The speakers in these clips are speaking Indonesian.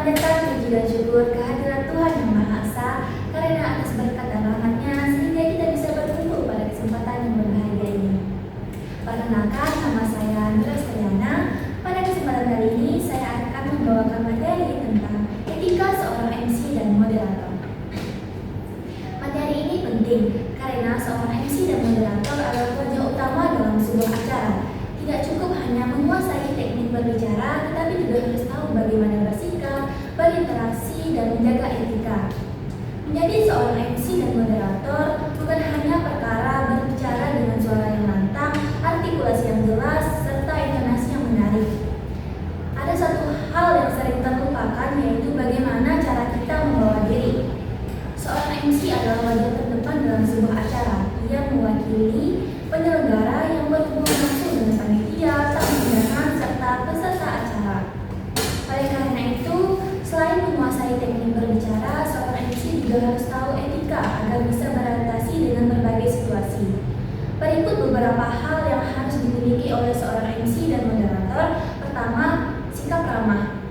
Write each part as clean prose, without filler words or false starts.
memanjatkan puji dan syukur kehadirat Tuhan Yang Maha Esa karena atas berkat dan rahmat-Nya sehingga kita bisa berkumpul pada kesempatan yang berbahagia ini. Perkenalkan, nama saya Nura Setiana. Pada kesempatan kali ini saya akan membawakan materi tentang etika seorang MC dan moderator. Materi ini penting karena seorang MC dan moderator adalah wajah utama dalam sebuah acara. Tidak cukup hanya menguasai teknik berbicara, tetapi juga harus tahu bagaimana bersikap, berinteraksi, dan menjaga etika. Menjadi seorang MC dan moderator bukan hanya perkara berbicara dengan suara yang lantang, artikulasi yang jelas, serta intonasi yang menarik. Ada satu hal yang sering terlupakan, yaitu bagaimana cara kita membawa diri. Seorang MC adalah wajah terdepan dalam sebuah acara. Ia mewakili penyelenggara yang berhubungan langsung dengan panitia, tamu undangan, serta peserta acara. Oleh karena itu, selain menguasai teknik berbicara, seorang MC juga harus tahu etika agar bisa beradaptasi dengan berbagai situasi. Berikut beberapa hal yang harus dimiliki oleh seorang MC dan moderator. Pertama, sikap ramah.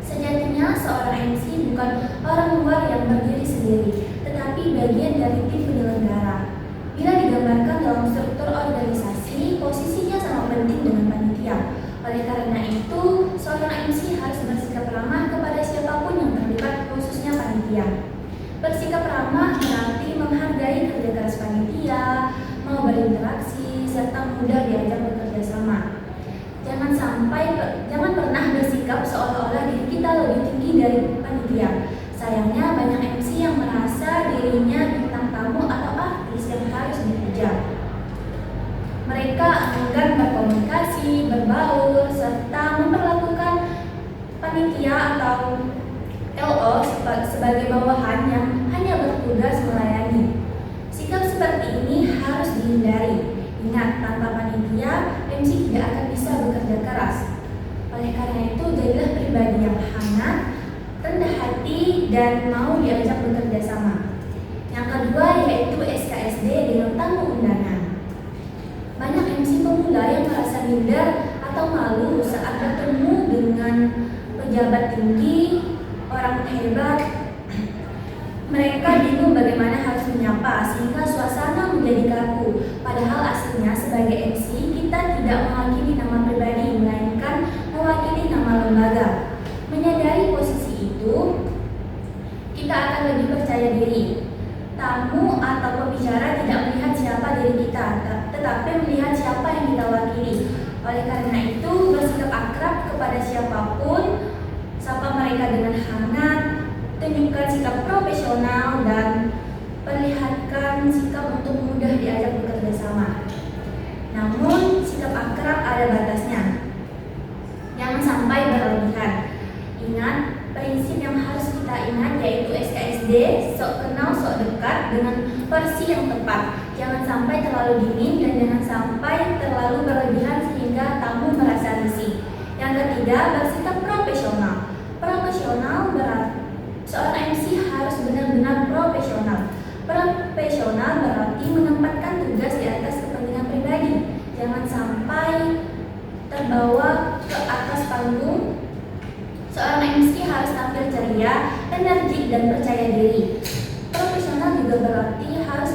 Sejatinya seorang MC bukan orang luar yang berdiri sendiri, tetapi bagian dari tim penyelenggara. Bila digambarkan dalam struktur organisasi, posisinya sama penting dengan panitia. Oleh karena itu, seorang MC harus bersikap ramah kepada siapapun yang terlibat, khususnya panitia. Bersikap ramah berarti menghargai kerja keras panitia, mau berinteraksi, serta mudah diajak bekerja sama. Jangan pernah bersikap seolah-olah diri kita lebih tinggi dari panitia. Sayangnya banyak MC yang merasa dirinya bintang tamu atau artis yang harus dipuja. Mereka enggan berkomunikasi, berbaur, serta memperlakukan panitia atau LO sebagai bawahan yang hanya bertugas melayani. Sikap seperti ini harus dihindari. Ingat, tanpa panitia, MC tidak akan bisa bekerja keras. Oleh karena itu, jadilah pribadi yang hangat, rendah hati, dan mau diajak bekerja sama. Yang kedua yaitu SKSD dengan tamu undangan. Banyak MC pemula yang merasa minder atau malu saat bertemu dengan pejabat tinggi, orang hebat. Mereka bingung bagaimana harus menyapa sehingga suasana menjadi kaku. Padahal aslinya sebagai MC kita tidak mewakili nama pribadi, melainkan mewakili nama lembaga. Menyadari posisi itu, kita akan lebih percaya diri. Tamu atau pembicara tidak melihat siapa diri kita, tetapi melihat siapa yang kita wakili. Oleh karena itu, bersikap akrab kepada siapapun, sapa mereka dengan hangat, tunjukkan sikap profesional, dan perlihatkan sikap untuk mudah diajak bekerja sama. Namun, sikap akrab ada batasnya. Jangan sampai berlebihan. Ingat, prinsip yang harus kita ingat yaitu SKSD, sok kenal sok dekat, dengan versi yang tepat. Jangan sampai terlalu dingin dan jangan sampai terlalu berlebihan sehingga tamu merasa risih. Yang ketiga, bersikap profesional. Profesional berarti seorang MC harus benar-benar profesional. Profesional berarti menempatkan tugas di atas kepentingan pribadi. Jangan sampai terbawa ke atas panggung. Seorang MC harus tampil ceria, energik, dan percaya diri. Profesional juga berarti harus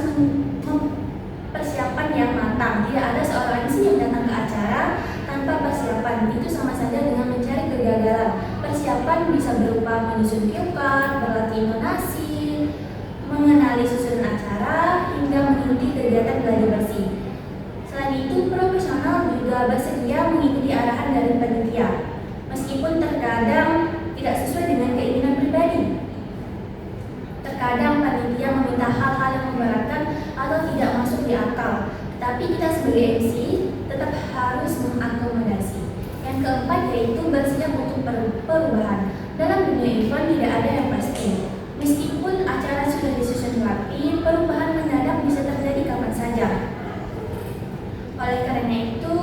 persiapan yang matang. Tidak ada seorang MC yang datang ke acara tanpa persiapan. Itu sama saja dengan mencari kegagalan. Persiapan bisa berupa menyusun cue card, berlatih intonasi, mengenali susunan acara, hingga mengikuti kegiatan gladi bersih. Selain itu, profesional juga bersedia mengikuti arahan dari panitia, meskipun terkadang tidak sesuai dengan keinginan pribadi. Terkadang panitia meminta hal-hal yang memberatkan atau tidak masuk di akal, tetapi kita sebagai MC tetap harus mengakomodasi. Yang keempat yaitu bersiap untuk perubahan. Dalam dunia event tidak ada yang pasti. Meskipun acara sudah disusun rapi, perubahan mendadak bisa terjadi kapan saja. Oleh karena itu,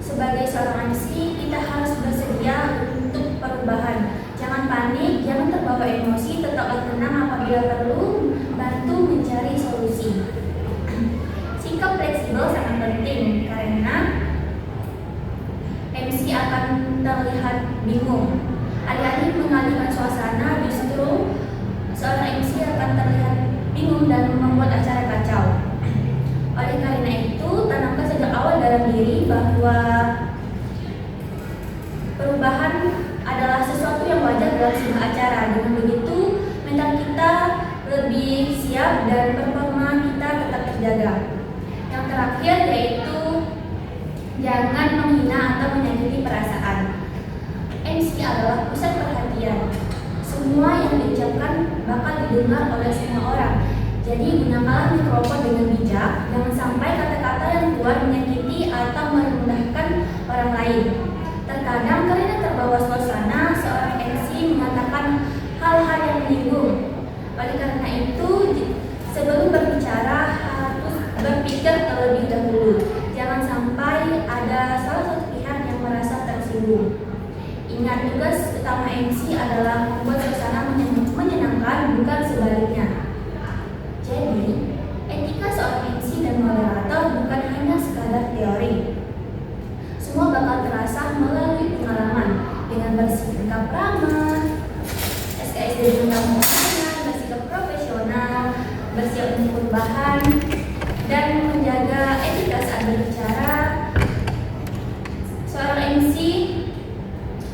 sebagai seorang MC, kita harus bersedia untuk perubahan. Jangan panik, jangan terbawa emosi, tetaplah tenang apabila perlu, bantu mencari solusi. Sikap fleksibel sangat penting karena MC akan terlihat bingung. Alih-alih mengalihkan suasana, justru seorang MC akan terlihat bingung dan membuat acara kacau. Oleh karena itu, tanamkan sejak awal dalam diri bahwa perubahan adalah sesuatu yang wajar dalam sebuah acara. Dengan begitu, mental kita lebih siap dan performa kita tetap terjaga. Yang terakhir yaitu jangan menghina atau menyakiti perasaan. MC adalah pusat perhatian. Semua yang diucapkan bakal didengar oleh semua orang. Jadi gunakanlah mikrofon dengan bijak. Jangan sampai kata-kata yang keluar menyakiti atau merendahkan orang lain. Terkadang karena terbawa suasana, seorang MC mengatakan hal-hal yang menyinggung. Oleh karena itu, sebelum berbicara harus berpikir terlebih dahulu. Jangan sampai ada salah satu pihak yang merasa tersinggung. Ingat, tugas utama MC adalah membuat suasana menyenangkan, bukan sebaliknya. Jadi, etika seorang MC dan moderator bukan hanya sekadar teori. Semua bakal terasa melalui pengalaman dengan bersikap ramah, SKSD tentang makanan, bersikap profesional, bersiap untuk perubahan, dan menjaga etika saat berbicara. Seorang MC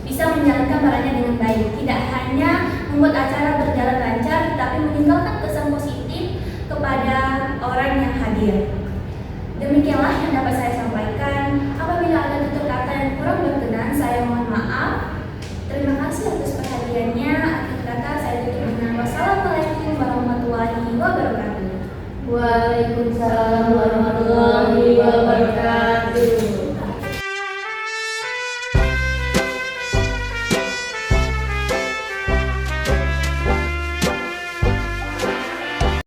bisa menjalankan perannya dengan baik, tidak hanya membuat acara berjalan lancar, tetapi meninggalkan kesan positif kepada orang yang hadir. Demikianlah yang dapat saya sampaikan. Apabila ada tutur kata yang kurang berkenan, saya mohon maaf. Terima kasih atas perhatiannya. Akhir kata saya tutup dengan wassalamualaikum warahmatullahi wabarakatuh. Waalaikumsalam